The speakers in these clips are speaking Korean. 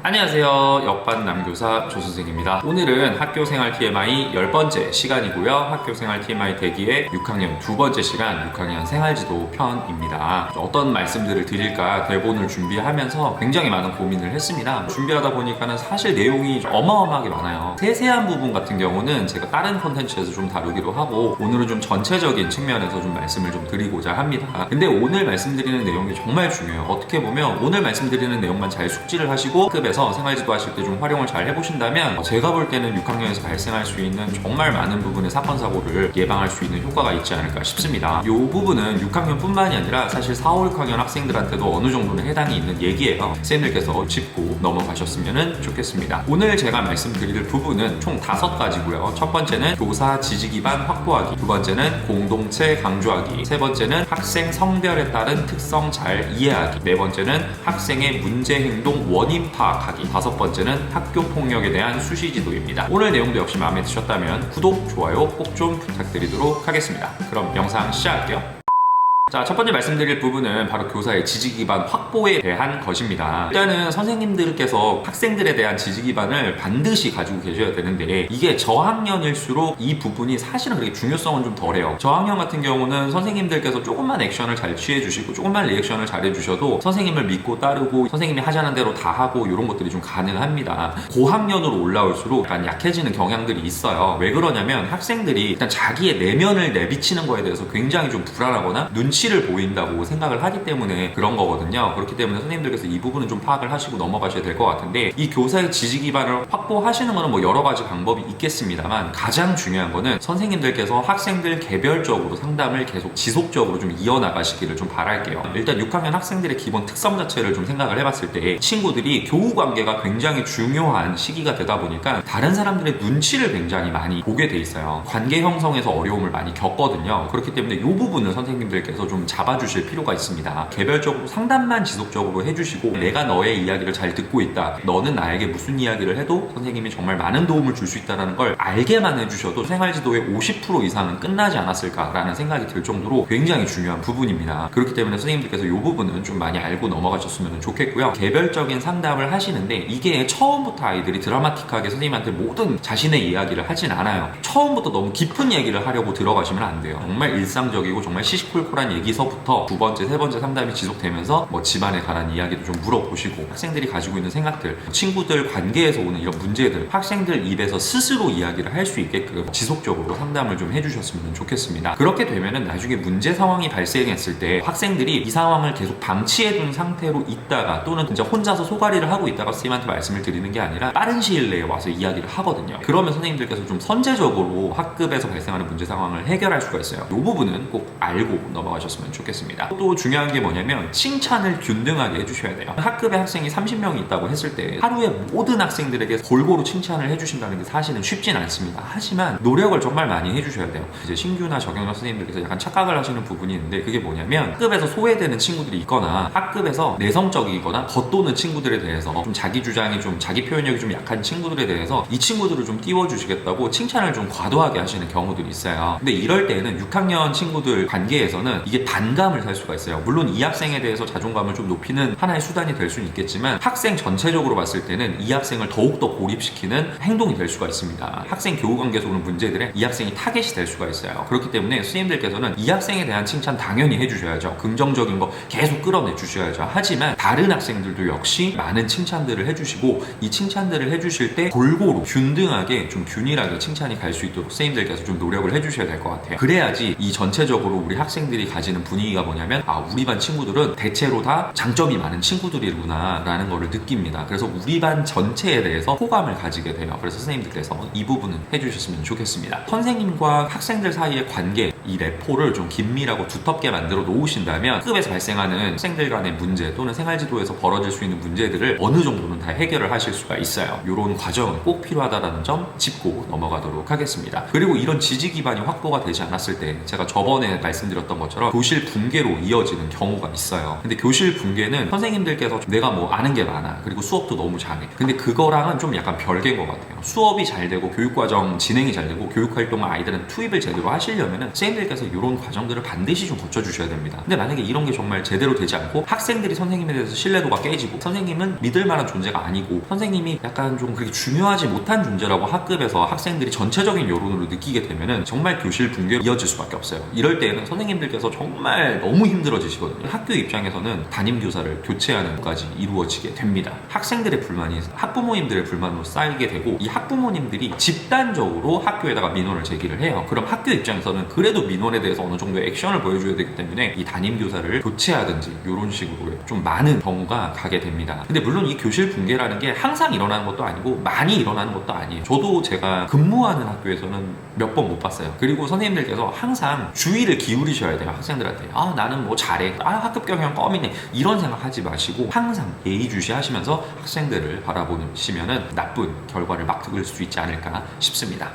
안녕하세요. 역반 남교사 조선생입니다. 오늘은 학교생활 TMI 10번째 시간이고요. 학교생활 TMI 대기의 6학년 두 번째 시간 6학년 생활지도 편입니다. 어떤 말씀들을 드릴까 대본을 준비하면서 굉장히 많은 고민을 했습니다. 준비하다 보니까는 사실 내용이 어마어마하게 많아요. 세세한 부분 같은 경우는 제가 다른 콘텐츠에서 좀 다루기로 하고 오늘은 좀 전체적인 측면에서 좀 말씀을 좀 드리고자 합니다. 근데 오늘 말씀드리는 내용이 정말 중요해요. 어떻게 보면 오늘 말씀드리는 내용만 잘 숙지를 하시고 급에서 생활지도 하실 때 좀 활용을 잘 해보신다면 제가 볼 때는 6학년에서 발생할 수 있는 정말 많은 부분의 사건 사고를 예방할 수 있는 효과가 있지 않을까 싶습니다. 이 부분은 6학년 뿐만이 아니라 사실 4, 5, 6학년 학생들한테도 어느 정도는 해당이 있는 얘기예요. 선생님들께서 짚고 넘어가셨으면 좋겠습니다. 오늘 제가 말씀드릴 부분은 총 5가지고요. 첫 번째는 교사 지지 기반 확보하기, 두 번째는 공동체 강조하기, 세 번째는 학생 성별에 따른 특성 잘 이해하기, 네 번째는 학생의 문제 행동 원인 파악하기, 다섯 번째는 학교 폭력에 대한 수시 지도입니다. 오늘 내용도 역시 마음에 드셨다면 구독, 좋아요 꼭 좀 부탁드리도록 하겠습니다. 그럼 영상 시작할게요. 자, 첫 번째 말씀드릴 부분은 바로 교사의 지지 기반 확보에 대한 것입니다. 일단은 선생님들께서 학생들에 대한 지지 기반을 반드시 가지고 계셔야 되는데 이게 저학년일수록 이 부분이 사실은 그렇게 중요성은 좀 덜해요. 저학년 같은 경우는 선생님들께서 조금만 액션을 잘 취해주시고 조금만 리액션을 잘 해주셔도 선생님을 믿고 따르고 선생님이 하자는 대로 다 하고 이런 것들이 좀 가능합니다. 고학년으로 올라올수록 약간 약해지는 경향들이 있어요. 왜 그러냐면 학생들이 일단 자기의 내면을 내비치는 거에 대해서 굉장히 좀 불안하거나 눈치를 보인다고 생각을 하기 때문에 그런 거거든요. 그렇기 때문에 선생님들께서 이 부분은 좀 파악을 하시고 넘어가셔야 될 것 같은데 이 교사의 지지 기반을 확보하시는 거는 뭐 여러 가지 방법이 있겠습니다만 가장 중요한 거는 선생님들께서 학생들 개별적으로 상담을 계속 지속적으로 좀 이어나가시기를 좀 바랄게요. 일단 6학년 학생들의 기본 특성 자체를 좀 생각을 해봤을 때 친구들이 교우 관계가 굉장히 중요한 시기가 되다 보니까 다른 사람들의 눈치를 굉장히 많이 보게 돼 있어요. 관계 형성에서 어려움을 많이 겪거든요. 그렇기 때문에 이 부분을 선생님들께서 좀 잡아주실 필요가 있습니다. 개별적으로 상담만 지속적으로 해주시고 내가 너의 이야기를 잘 듣고 있다. 너는 나에게 무슨 이야기를 해도 선생님이 정말 많은 도움을 줄 수 있다는 걸 알게만 해주셔도 생활지도의 50% 이상은 끝나지 않았을까라는 생각이 들 정도로 굉장히 중요한 부분입니다. 그렇기 때문에 선생님들께서 이 부분은 좀 많이 알고 넘어가셨으면 좋겠고요. 개별적인 상담을 하시는데 이게 처음부터 아이들이 드라마틱하게 선생님한테 모든 자신의 이야기를 하진 않아요. 처음부터 너무 깊은 얘기를 하려고 들어가시면 안 돼요. 정말 일상적이고 정말 시시콜콜한 얘기서부터 두 번째, 세 번째 상담이 지속되면서 뭐 집안에 관한 이야기도 좀 물어보시고 학생들이 가지고 있는 생각들, 친구들 관계에서 오는 이런 문제들 학생들 입에서 스스로 이야기를 할 수 있게끔 지속적으로 상담을 좀 해주셨으면 좋겠습니다. 그렇게 되면은 나중에 문제 상황이 발생했을 때 학생들이 이 상황을 계속 방치해둔 상태로 있다가 또는 진짜 혼자서 소가리를 하고 있다가 선생님한테 말씀을 드리는 게 아니라 빠른 시일 내에 와서 이야기를 하거든요. 그러면 선생님들께서 좀 선제적으로 학급에서 발생하는 문제 상황을 해결할 수가 있어요. 이 부분은 꼭 알고 넘어가셨으면 좋겠습니다. 또 중요한 게 뭐냐면 칭찬을 균등하게 해주셔야 돼요. 학급에 학생이 30명이 있다고 했을 때 하루에 모든 학생들에게 골고루 칭찬을 해주신다는 게 사실은 쉽진 않습니다. 하지만 노력을 정말 많이 해주셔야 돼요. 이제 신규나 적용학 선생님들께서 약간 착각을 하시는 부분이 있는데 그게 뭐냐면 학급에서 소외되는 친구들이 있거나 학급에서 내성적이거나 겉도는 친구들에 대해서 좀 자기 주장이 좀 자기 표현력이 좀 약한 친구들에 대해서 이 친구들을 좀 띄워주시겠다고 칭찬을 좀 과도하게 하시는 경우들이 있어요. 근데 이럴 때는 6학년 친구들 관계에서는 이게 반감을 살 수가 있어요. 물론 이 학생에 대해서 자존감을 좀 높이는 하나의 수단이 될 수는 있겠지만 학생 전체적으로 봤을 때는 이 학생을 더욱더 고립시키는 행동이 될 수가 있습니다. 학생 교우 관계에서 오는 문제들에 이 학생이 타겟이 될 수가 있어요. 그렇기 때문에 선생님들께서는 이 학생에 대한 칭찬 당연히 해주셔야죠. 긍정적인 거 계속 끌어내 주셔야죠. 하지만 다른 학생들도 역시 많은 칭찬들을 해주시고 이 칭찬들을 해주실 때 골고루 균등하게 좀 균일하게 칭찬이 갈 수 있도록 선생님들께서 좀 노력을 해주셔야 될 것 같아요. 그래야지 이 전체적으로 우리 학생들이 가지는 분위기가 뭐냐면 우리 반 친구들은 대체로 다 장점이 많은 친구들이구나 라는 거를 느낍니다. 그래서 우리 반 전체에 대해서 호감을 가지게 돼요. 그래서 선생님들께서 이 부분은 해주셨으면 좋겠습니다. 선생님과 학생들 사이의 관계 이 레포를 좀 긴밀하고 두텁게 만들어 놓으신다면 학급에서 발생하는 학생들 간의 문제 또는 생활지도에서 벌어질 수 있는 문제들을 어느 정도는 다 해결을 하실 수가 있어요. 이런 과정은 꼭 필요하다는 점 짚고 넘어가도록 하겠습니다. 그리고 이런 지지 기반이 확보가 되지 않았을 때 제가 저번에 말씀드렸던 것처럼 교실 붕괴로 이어지는 경우가 있어요. 근데 교실 붕괴는 선생님들께서 내가 뭐 아는 게 많아 그리고 수업도 너무 잘해 근데 그거랑은 좀 약간 별개인 것 같아요. 수업이 잘 되고 교육과정 진행이 잘 되고 교육활동을 아이들은 투입을 제대로 하시려면은 선생님들께서 이런 과정들을 반드시 좀 거쳐주셔야 됩니다. 근데 만약에 이런 게 정말 제대로 되지 않고 학생들이 선생님에 대해서 신뢰도가 깨지고 선생님은 믿을 만한 존재가 아니고 선생님이 약간 좀 그렇게 중요하지 못한 존재라고 학급에서 학생들이 전체적인 여론으로 느끼게 되면은 정말 교실 붕괴로 이어질 수밖에 없어요. 이럴 때에는 선생님들께서 정말 너무 힘들어지시거든요. 학교 입장에서는 담임교사를 교체하는 것까지 이루어지게 됩니다. 학생들의 불만이 학부모님들의 불만으로 쌓이게 되고 이 학부모님들이 집단적으로 학교에다가 민원을 제기를 해요. 그럼 학교 입장에서는 그래도 민원에 대해서 어느 정도의 액션을 보여줘야 되기 때문에 이 담임교사를 교체하든지 이런 식으로 좀 많은 경우가 가게 됩니다. 근데 물론 이 교실 붕괴라는 게 항상 일어나는 것도 아니고 많이 일어나는 것도 아니에요. 저도 제가 근무하는 학교에서는 몇 번 못 봤어요. 그리고 선생님들께서 항상 주의를 기울이셔야 돼요. 학생들한테 나는 뭐 잘해, 학급 경영 껌이네, 이런 생각하지 마시고 항상 예의주시하시면서 학생들을 바라보시면은 나쁜 결과를 막을 수 있지 않을까 싶습니다.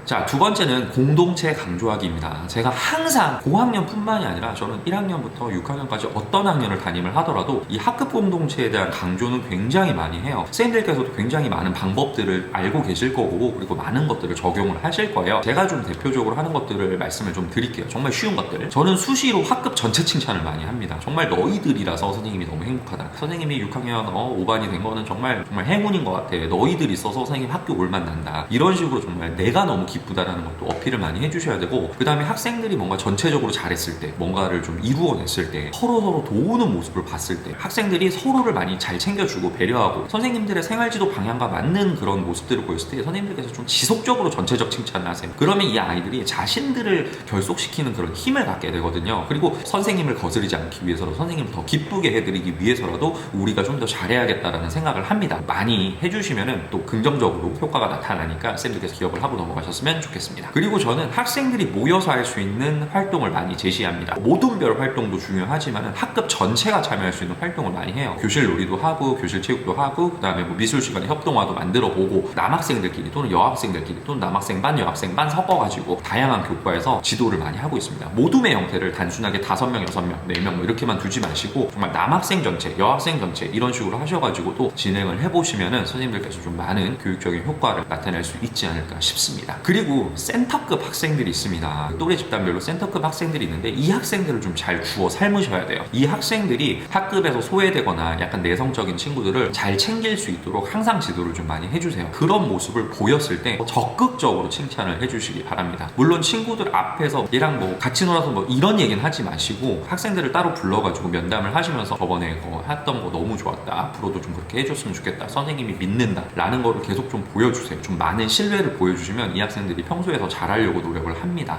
자, 두 번째는 공동체 강조하기입니다. 제가 항상 고학년뿐만이 아니라 저는 1학년부터 6학년까지 어떤 학년을 담임을 하더라도 이 학급 공동체에 대한 강조는 굉장히 많이 해요. 선생님들께서도 굉장히 많은 방법들을 알고 계실 거고 그리고 많은 것들을 적용을 하실 거예요. 제가 좀 대표적으로 하는 것들을 말씀을 좀 드릴게요. 정말 쉬운 것들. 저는 수시로 학급 전체 칭찬을 많이 합니다. 정말 너희들이라서 선생님이 너무 행복하다. 선생님이 6학년 5반이 된 거는 정말 행운인 것 같아. 너희들이 있어서 선생님 학교 올만 난다. 이런 식으로 정말 내가 너무 기쁘다라는 것도 어필을 많이 해주셔야 되고, 그 다음에 학생들이 뭔가 전체적으로 잘했을 때, 뭔가를 좀 이루어냈을 때, 서로 도우는 모습을 봤을 때, 학생들이 서로를 많이 잘 챙겨주고 배려하고 선생님들의 생활지도 방향과 맞는 그런 모습들을 보였을 때 선생님들께서 좀 지속적으로 전체적 칭찬을 하세요. 그러면 이 아이들이 자신들을 결속시키는 그런 힘을 갖게 되거든요. 그리고 선생님을 거스르지 않기 위해서라도, 선생님을 더 기쁘게 해드리기 위해서라도 우리가 좀 더 잘해야겠다라는 생각을 합니다. 많이 해주시면 또 긍정적으로 효과가 나타나니까 쌤들께서 기억을 하고 넘어가셨으면 좋겠습니다. 그리고 저는 학생들이 모여서 할 수 있는 활동을 많이 제시합니다. 모둠별 활동도 중요하지만 학급 전체가 참여할 수 있는 활동을 많이 해요. 교실 놀이도 하고 교실 체육도 하고, 그 다음에 뭐 미술 시간에 협동화도 만들어 보고, 남학생들끼리 또는 여학생들끼리 또는 남학생 반 여학생 반 섞어가지고 다양한 교과에서 지도를 많이 하고 있습니다. 모둠의 형태를 단순하게 5명, 6명, 4명 뭐 이렇게만 두지 마시고 정말 남학생 전체, 여학생 전체 이런 식으로 하셔가지고 또 진행을 해보시면은 선생님들께서 좀 많은 교육적인 효과를 나타낼 수 있지 않을까 싶습니다. 그리고 센터급 학생들이 있습니다. 또래 집단별로 센터급 학생들이 있는데 이 학생들을 좀 잘 구워 삶으셔야 돼요. 이 학생들이 학급에서 소외되거나 약간 내성적인 친구들을 잘 챙길 수 있도록 항상 지도를 좀 많이 해주세요. 그런 모습을 보였을 때 적극적으로 칭찬을 해주시기 바랍니다. 물론 친구들 앞에서 얘랑 뭐 같이 놀아서 뭐 이런 얘기는 하지 마시고 학생들을 따로 불러가지고 면담을 하시면서 저번에 했던 거 너무 좋았다, 앞으로도 좀 그렇게 해줬으면 좋겠다, 선생님이 믿는다 라는 거를 계속 좀 보여주세요. 좀 많은 신뢰를 보여주시면 이 학생들이 평소에 더 잘하려고 노력을 합니다.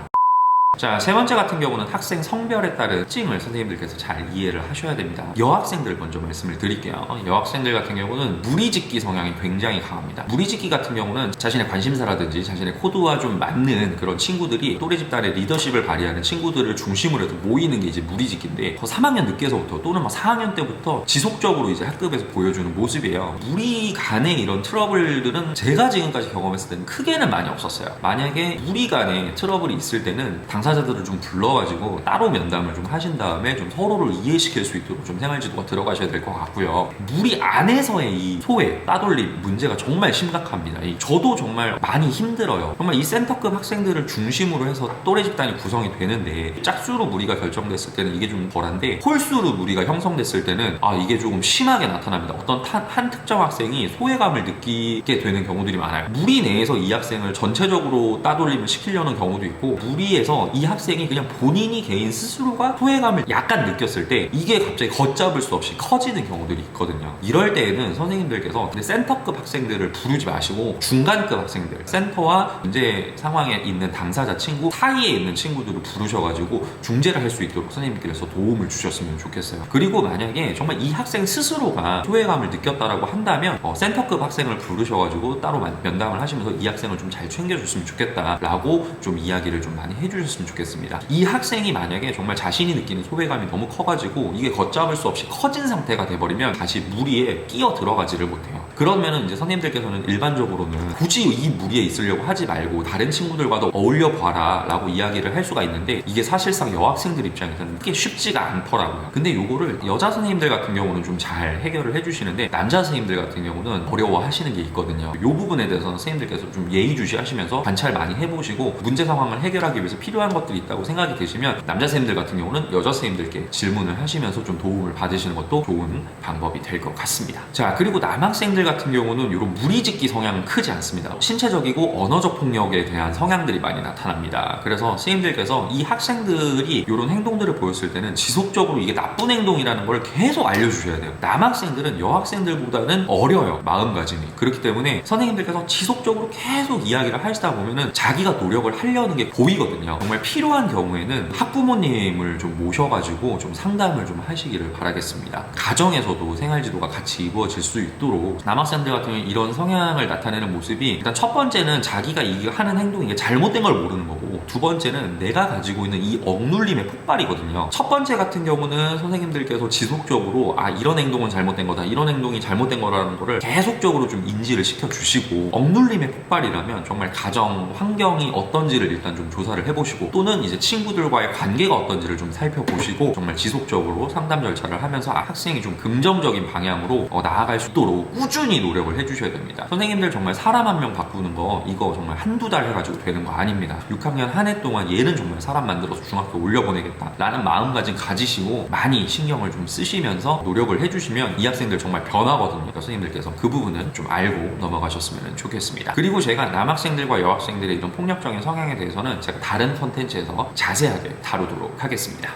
자, 세 번째 같은 경우는 학생 성별에 따른 특징을 선생님들께서 잘 이해를 하셔야 됩니다. 여학생들 먼저 말씀을 드릴게요. 여학생들 같은 경우는 무리짓기 성향이 굉장히 강합니다. 무리짓기 같은 경우는 자신의 관심사라든지 자신의 코드와 좀 맞는 그런 친구들이, 또래 집단의 리더십을 발휘하는 친구들을 중심으로 해서 모이는 게 이제 무리짓기인데, 3학년 늦게서부터 또는 막 4학년 때부터 지속적으로 이제 학급에서 보여주는 모습이에요. 무리 간의 이런 트러블들은 제가 지금까지 경험했을 때는 크게는 많이 없었어요. 만약에 무리 간에 트러블이 있을 때는 당사자들을 좀 불러가지고 따로 면담을 좀 하신 다음에 좀 서로를 이해시킬 수 있도록 좀 생활지도가 들어가셔야 될 것 같고요. 무리 안에서의 이 소외, 따돌림 문제가 정말 심각합니다. 저도 정말 많이 힘들어요. 정말 이 센터급 학생들을 중심으로 해서 또래 집단이 구성이 되는데, 짝수로 무리가 결정됐을 때는 이게 좀 덜한데 홀수로 무리가 형성됐을 때는 이게 조금 심하게 나타납니다. 어떤 한 특정 학생이 소외감을 느끼게 되는 경우들이 많아요. 무리 내에서 이 학생을 전체적으로 따돌림을 시키려는 경우도 있고, 무리에서 이 학생이 그냥 본인이 개인 스스로가 소외감을 약간 느꼈을 때 이게 갑자기 걷잡을 수 없이 커지는 경우들이 있거든요. 이럴 때에는 선생님들께서 센터급 학생들을 부르지 마시고 중간급 학생들, 센터와 문제 상황에 있는 당사자 친구 사이에 있는 친구들을 부르셔가지고 중재를 할 수 있도록 선생님께서 도움을 주셨으면 좋겠어요. 그리고 만약에 정말 이 학생 스스로가 소외감을 느꼈다라고 한다면 센터급 학생을 부르셔가지고 따로 면담을 하시면서 이 학생을 좀 잘 챙겨줬으면 좋겠다라고 좀 이야기를 좀 많이 해주셨으면 좋겠습니다. 이 학생이 만약에 정말 자신이 느끼는 소외감이 너무 커가지고 이게 걷잡을 수 없이 커진 상태가 돼버리면 다시 무리에 끼어 들어가지를 못해요. 그러면은 이제 선생님들께서는 일반적으로는 굳이 이 무리에 있으려고 하지 말고 다른 친구들과도 어울려 봐라 라고 이야기를 할 수가 있는데, 이게 사실상 여학생들 입장에서는 그게 쉽지가 않더라고요. 근데 요거를 여자 선생님들 같은 경우는 좀 잘 해결을 해주시는데, 남자 선생님들 같은 경우는 어려워하시는 게 있거든요. 요 부분에 대해서는 선생님들께서 좀 예의주시하시면서 관찰 많이 해보시고 문제 상황을 해결하기 위해서 필요한 것들이 있다고 생각이 되시면 남자 선생님들 같은 경우는 여자 선생님들께 질문을 하시면서 좀 도움을 받으시는 것도 좋은 방법이 될 것 같습니다. 자, 그리고 남학생들 같은 경우는 이런 무리짓기 성향은 크지 않습니다. 신체적이고 언어적 폭력에 대한 성향들이 많이 나타납니다. 그래서 선생님들께서 이 학생들이 이런 행동들을 보였을 때는 지속적으로 이게 나쁜 행동이라는 걸 계속 알려주셔야 돼요. 남학생들은 여학생들보다는 어려요, 마음가짐이. 그렇기 때문에 선생님들께서 지속적으로 계속 이야기를 하시다 보면은 자기가 노력을 하려는 게 보이거든요. 정말 필요한 경우에는 학부모님을 좀 모셔가지고 좀 상담을 좀 하시기를 바라겠습니다. 가정에서도 생활지도가 같이 이루어질 수 있도록 남학생들 같은 경우에 이런 성향을 나타내는 모습이, 일단 첫 번째는 자기가 이 하는 행동이 이게 잘못된 걸 모르는 거고, 두 번째는 내가 가지고 있는 이 억눌림의 폭발이거든요. 첫 번째 같은 경우는 선생님들께서 지속적으로 이런 행동은 잘못된 거다, 이런 행동이 잘못된 거라는 거를 계속적으로 좀 인지를 시켜주시고, 억눌림의 폭발이라면 정말 가정 환경이 어떤지를 일단 좀 조사를 해보시고, 또는 이제 친구들과의 관계가 어떤지를 좀 살펴보시고, 정말 지속적으로 상담 절차를 하면서 학생이 좀 긍정적인 방향으로 나아갈 수 있도록 꾸준히 노력을 해주셔야 됩니다. 선생님들 정말 사람 한 명 바꾸는 거 이거 정말 한두 달 해가지고 되는 거 아닙니다. 6학년 한 해 동안 얘는 정말 사람 만들어서 중학교 올려보내겠다 라는 마음가짐 가지시고 많이 신경을 좀 쓰시면서 노력을 해주시면 이 학생들 정말 변하거든요. 그러니까 선생님들께서 그 부분은 좀 알고 넘어가셨으면 좋겠습니다. 그리고 제가 남학생들과 여학생들의 이런 폭력적인 성향에 대해서는 제가 다른 컨텐츠에서 자세하게 다루도록 하겠습니다.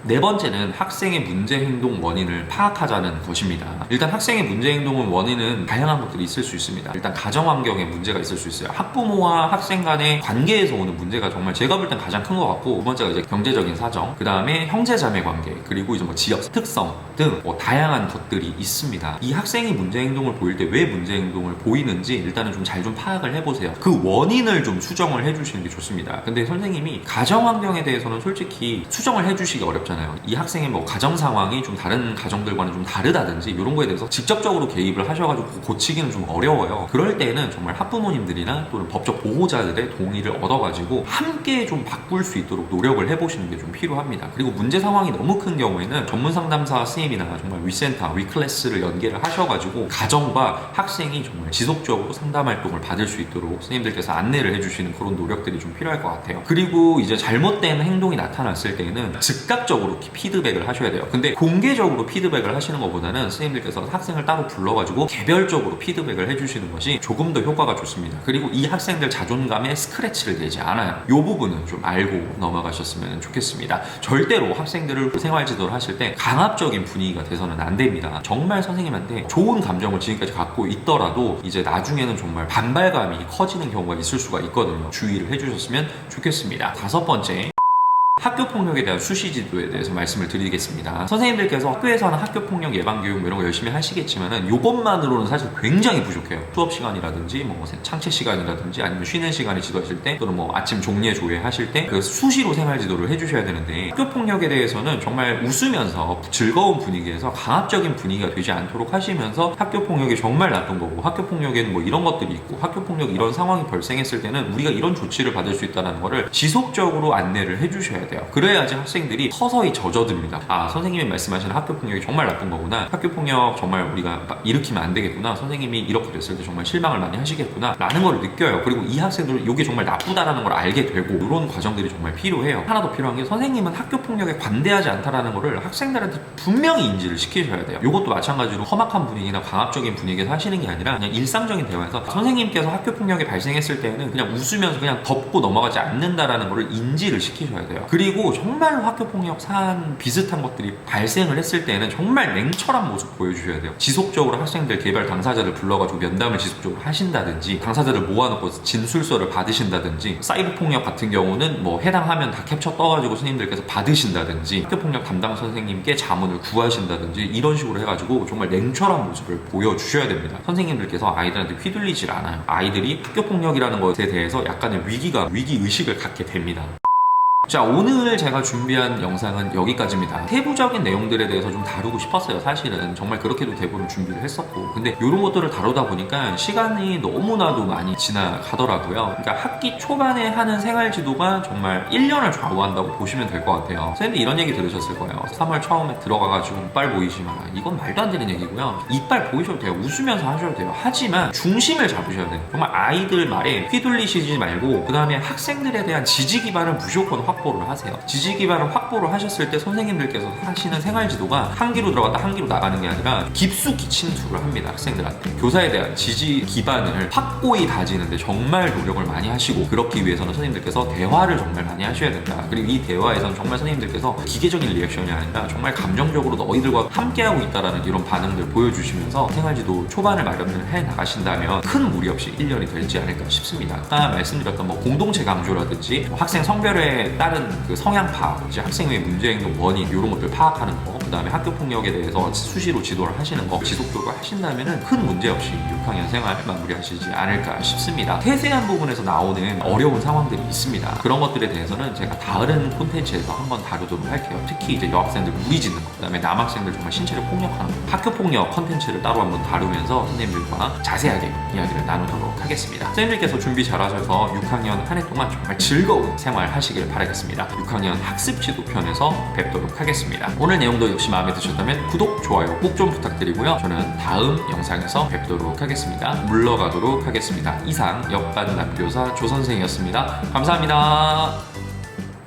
네 번째는 학생의 문제 행동 원인을 파악하자는 것입니다. 일단 학생의 문제 행동은 원인은 다양한 것들이 있을 수 있습니다. 일단 가정 환경에 문제가 있을 수 있어요. 학부모와 학생 간의 관계에서 오는 문제가 정말 제가 볼 땐 가장 큰 것 같고, 두 번째가 이제 경제적인 사정, 그 다음에 형제자매 관계, 그리고 이제 뭐 지역 특성 등 다양한 것들이 있습니다. 이 학생이 문제 행동을 보일 때 왜 문제 행동을 보이는지 일단은 좀 잘 좀 파악을 해보세요. 그 원인을 좀 수정을 해주시는 게 좋습니다. 근데 선생님이 가정 환경에 대해서는 솔직히 수정을 해주시기 어렵잖아요. 이 학생의 뭐 가정 상황이 좀 다른 가정들과는 좀 다르다든지 이런 거에 대해서 직접적으로 개입을 하셔가지고 고치기는 좀 어려워요. 그럴 때는 정말 학부모님들이나 또는 법적 보호자들의 동의를 얻어가지고 함께 좀 바꿀 수 있도록 노력을 해보시는 게 좀 필요합니다. 그리고 문제 상황이 너무 큰 경우에는 전문 상담사 선생님이나 정말 위센터, 위클래스를 연계를 하셔가지고 가정과 학생이 정말 지속적으로 상담 활동을 받을 수 있도록 선생님들께서 안내를 해주시는 그런 노력들이 좀 필요할 것 같아요. 그리고 이제 잘못된 행동이 나타났을 때는 즉각적으로 피드백을 하셔야 돼요. 근데 공개적으로 피드백을 하시는 것보다는 선생님들께서 학생을 따로 불러가지고 개별적으로 피드백을 해주시는 것이 조금 더 효과가 좋습니다. 그리고 이 학생들 자존감에 스크래치를 내지 않아요. 이 부분은 좀 알고 넘어가셨으면 좋겠습니다. 절대로 학생들을 생활지도를 하실 때 강압적인 분위기가 돼서는 안 됩니다. 정말 선생님한테 좋은 감정을 지금까지 갖고 있더라도 이제 나중에는 정말 반발감이 커지는 경우가 있을 수가 있거든요. 주의를 해주셨으면 좋겠습니다. 다섯 번째, 학교 폭력에 대한 수시 지도에 대해서 말씀을 드리겠습니다. 선생님들께서 학교에서는 학교 폭력 예방 교육 이런 거 열심히 하시겠지만은 이것만으로는 사실 굉장히 부족해요. 수업 시간이라든지 뭐 창체 시간이라든지 아니면 쉬는 시간에 지도하실 때, 또는 뭐 아침 종례 조회 하실 때 그 수시로 생활 지도를 해주셔야 되는데, 학교 폭력에 대해서는 정말 웃으면서 즐거운 분위기에서 강압적인 분위기가 되지 않도록 하시면서 학교 폭력이 정말 나쁜 거고, 학교 폭력에는 뭐 이런 것들이 있고, 학교 폭력 이런 상황이 발생했을 때는 우리가 이런 조치를 받을 수 있다는 거를 지속적으로 안내를 해주셔야 돼요. 그래야지 학생들이 서서히 젖어듭니다. 선생님이 말씀하시는 학교 폭력이 정말 나쁜 거구나, 학교 폭력 정말 우리가 일으키면 안 되겠구나, 선생님이 이렇게 됐을 때 정말 실망을 많이 하시겠구나 라는 걸 느껴요. 그리고 이 학생들은 이게 정말 나쁘다라는 걸 알게 되고, 이런 과정들이 정말 필요해요. 하나 더 필요한 게, 선생님은 학교 폭력에 관대하지 않다라는 거를 학생들한테 분명히 인지를 시키셔야 돼요. 이것도 마찬가지로 험악한 분위기나 강압적인 분위기에서 하시는 게 아니라 그냥 일상적인 대화에서 선생님께서 학교 폭력이 발생했을 때는 그냥 웃으면서 그냥 덮고 넘어가지 않는다라는 거를 인지를 시키셔야 돼요. 그리고 정말 학교폭력 사안 비슷한 것들이 발생을 했을 때는 정말 냉철한 모습 보여주셔야 돼요. 지속적으로 학생들 개별 당사자를 불러가지고 면담을 지속적으로 하신다든지, 당사자를 모아놓고 진술서를 받으신다든지, 사이버 폭력 같은 경우는 뭐 해당하면 다 캡처 떠가지고 선생님들께서 받으신다든지, 학교폭력 담당 선생님께 자문을 구하신다든지, 이런 식으로 해가지고 정말 냉철한 모습을 보여주셔야 됩니다. 선생님들께서 아이들한테 휘둘리질 않아요. 아이들이 학교폭력이라는 것에 대해서 약간의 위기의식을 갖게 됩니다. 자, 오늘 제가 준비한 영상은 여기까지입니다. 세부적인 내용들에 대해서 좀 다루고 싶었어요. 사실은 정말 그렇게도 대본을 준비를 했었고, 근데 이런 것들을 다루다 보니까 시간이 너무나도 많이 지나가더라고요. 그러니까 학기 초반에 하는 생활지도가 정말 1년을 좌우한다고 보시면 될 것 같아요. 선생님들 이런 얘기 들으셨을 거예요. 3월 처음에 들어가가지고 이빨 보이지 마라. 이건 말도 안 되는 얘기고요. 이빨 보이셔도 돼요. 웃으면서 하셔도 돼요. 하지만 중심을 잡으셔야 돼요. 정말 아이들 말에 휘둘리시지 말고, 그 다음에 학생들에 대한 지지 기반을 무조건 확보를 하세요. 지지 기반을 확보를 하셨을 때 선생님들께서 하시는 생활지도가 한 기로 들어갔다 한 기로 나가는 게 아니라 깊숙이 침투를 합니다. 학생들한테 교사에 대한 지지 기반을 확고히 다지는데 정말 노력을 많이 하시고, 그렇기 위해서는 선생님들께서 대화를 정말 많이 하셔야 된다. 그리고 이 대화에서는 정말 선생님들께서 기계적인 리액션이 아니라 정말 감정적으로 너희들과 함께하고 있다라는 이런 반응들 보여주시면서 생활지도 초반을 마련을 해 나가신다면 큰 무리 없이 1년이 되지 않을까 싶습니다. 아까 말씀드렸던 공동체 강조라든지 학생 성별에 따른 그 성향 파악, 이제 학생의 문제 행동 원인 이런 것들 파악하는 거, 그 다음에 학교 폭력에 대해서 수시로 지도를 하시는 거 지속적으로 하신다면은 큰 문제 없이 6학년 생활 마무리하시지 않을까 싶습니다. 세세한 부분에서 나오는 어려운 상황들이 있습니다. 그런 것들에 대해서는 제가 다른 콘텐츠에서 한번 다루도록 할게요. 특히 이제 여학생들 무리 짓는 거, 그 다음에 남학생들 정말 신체를 폭력하는 거, 학교 폭력 컨텐츠를 따로 한번 다루면서 선생님들과 자세하게 이야기를 나누도록 하겠습니다. 선생님들께서 준비 잘하셔서 6학년 한 해 동안 정말 즐거운 생활 하시길 바라겠습니다. 6학년 학습지도 편에서 뵙도록 하겠습니다. 오늘 내용도 역시 마음에 드셨다면 구독, 좋아요 꼭 좀 부탁드리고요. 저는 다음 영상에서 뵙도록 하겠습니다. 물러가도록 하겠습니다. 이상 옆반 남교사 조선생이었습니다. 감사합니다.